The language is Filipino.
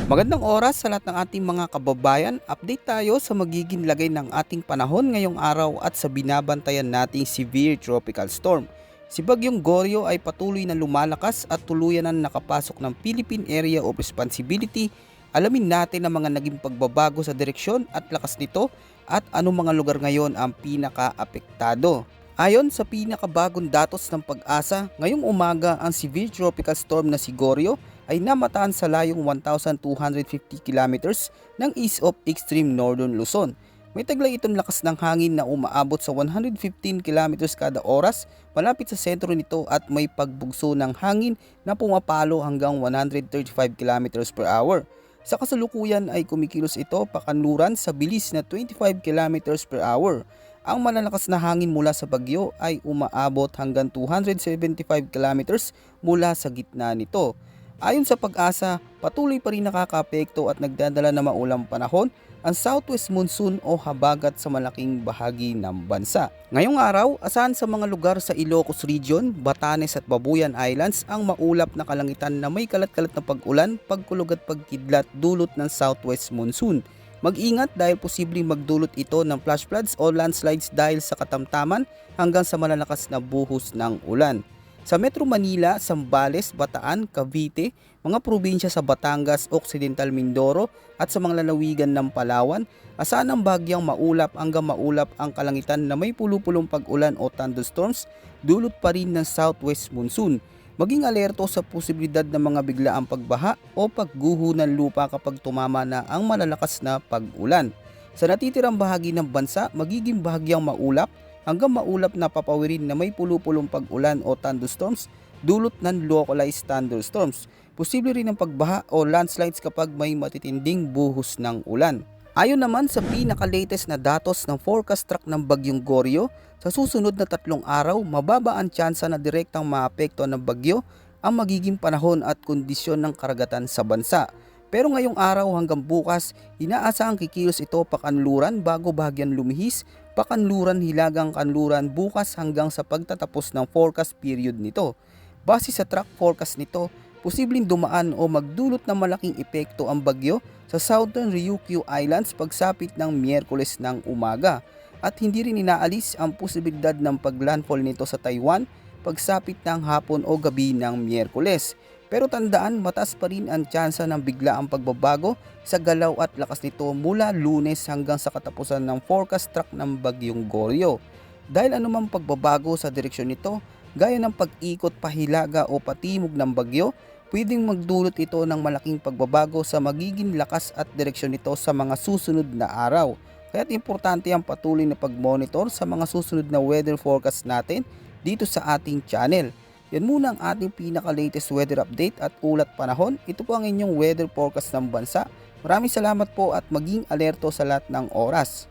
Magandang oras sa lahat ng ating mga kababayan. Update tayo sa magiging lagay ng ating panahon ngayong araw at sa binabantayan nating severe tropical storm. Si Bagyong Goryo ay patuloy na lumalakas at tuluyan na nakapasok ng Philippine Area of Responsibility. Alamin natin ang mga naging pagbabago sa direksyon at lakas nito at anong mga lugar ngayon ang pinaka-apektado. Ayon sa pinakabagong datos ng Pag-asa, ngayong umaga ang severe tropical storm na si Goryo ay namataan sa layong 1,250 kilometers ng east of extreme northern Luzon. May taglay itong lakas ng hangin na umaabot sa 115 kilometers kada oras malapit sa sentro nito at may pagbugso ng hangin na pumapalo hanggang 135 kilometers per hour. Sa kasalukuyan ay kumikilos ito pakanluran sa bilis na 25 kilometers per hour. Ang malalakas na hangin mula sa bagyo ay umaabot hanggang 275 kilometers mula sa gitna nito. Ayon sa Pag-asa, patuloy pa rin nakakaapekto at nagdadala ng maulang panahon ang southwest monsoon o habagat sa malaking bahagi ng bansa. Ngayong araw, asahan sa mga lugar sa Ilocos Region, Batanes at Babuyan Islands ang maulap na kalangitan na may kalat-kalat na pag-ulan, pagkulog at pagkidlat dulot ng southwest monsoon. Mag-ingat dahil posibleng magdulot ito ng flash floods o landslides dahil sa katamtaman hanggang sa malalakas na buhos ng ulan. Sa Metro Manila, Zambales, Bataan, Cavite, mga probinsya sa Batangas, Occidental Mindoro at sa mga lalawigan ng Palawan, asahan ang bagyang maulap hanggang maulap ang kalangitan na may pulupulong pag-ulan o thunderstorms dulot pa rin ng southwest monsoon. Maging alerto sa posibilidad ng mga biglaang pagbaha o pagguho ng lupa kapag tumama na ang malalakas na pag-ulan. Sa natitirang bahagi ng bansa, magiging bahagyang maulap hanggang maulap na papawirin na may pulupulong pag-ulan o thunderstorms dulot ng localized thunderstorms. Posible rin ang pagbaha o landslides kapag may matitinding buhos ng ulan. Ayon naman sa pinaka-latest na datos ng forecast track ng Bagyong Goryo, sa susunod na 3 araw, mababa ang tsansa na direktang maapektuhan ng bagyo ang magiging panahon at kondisyon ng karagatan sa bansa. Pero ngayong araw hanggang bukas, inaasahang kikilos ito pakanluran bago bahagyang lumihis, pakanluran hilagang kanluran bukas hanggang sa pagtatapos ng forecast period nito. Base sa track forecast nito, posibleng dumaan o magdulot ng malaking epekto ang bagyo sa Southern Ryukyu Islands pagsapit ng Miyerkules ng umaga at hindi rin inaalis ang posibilidad ng paglandfall nito sa Taiwan pagsapit ng hapon o gabi ng Miyerkules. Pero tandaan, mataas pa rin ang tsansa ng biglaang pagbabago sa galaw at lakas nito mula Lunes hanggang sa katapusan ng forecast track ng Bagyong Goryo. Dahil anumang pagbabago sa direksyon nito, gaya ng pag-ikot pahilaga o patimog ng bagyo, pwedeng magdulot ito ng malaking pagbabago sa magiging lakas at direksyon nito sa mga susunod na araw. Kaya't importante ang patuloy na pag-monitor sa mga susunod na weather forecast natin dito sa ating channel. Yan muna ang ating pinaka-latest weather update at ulat panahon. Ito po ang inyong weather forecast ng bansa. Maraming salamat po at maging alerto sa lahat ng oras.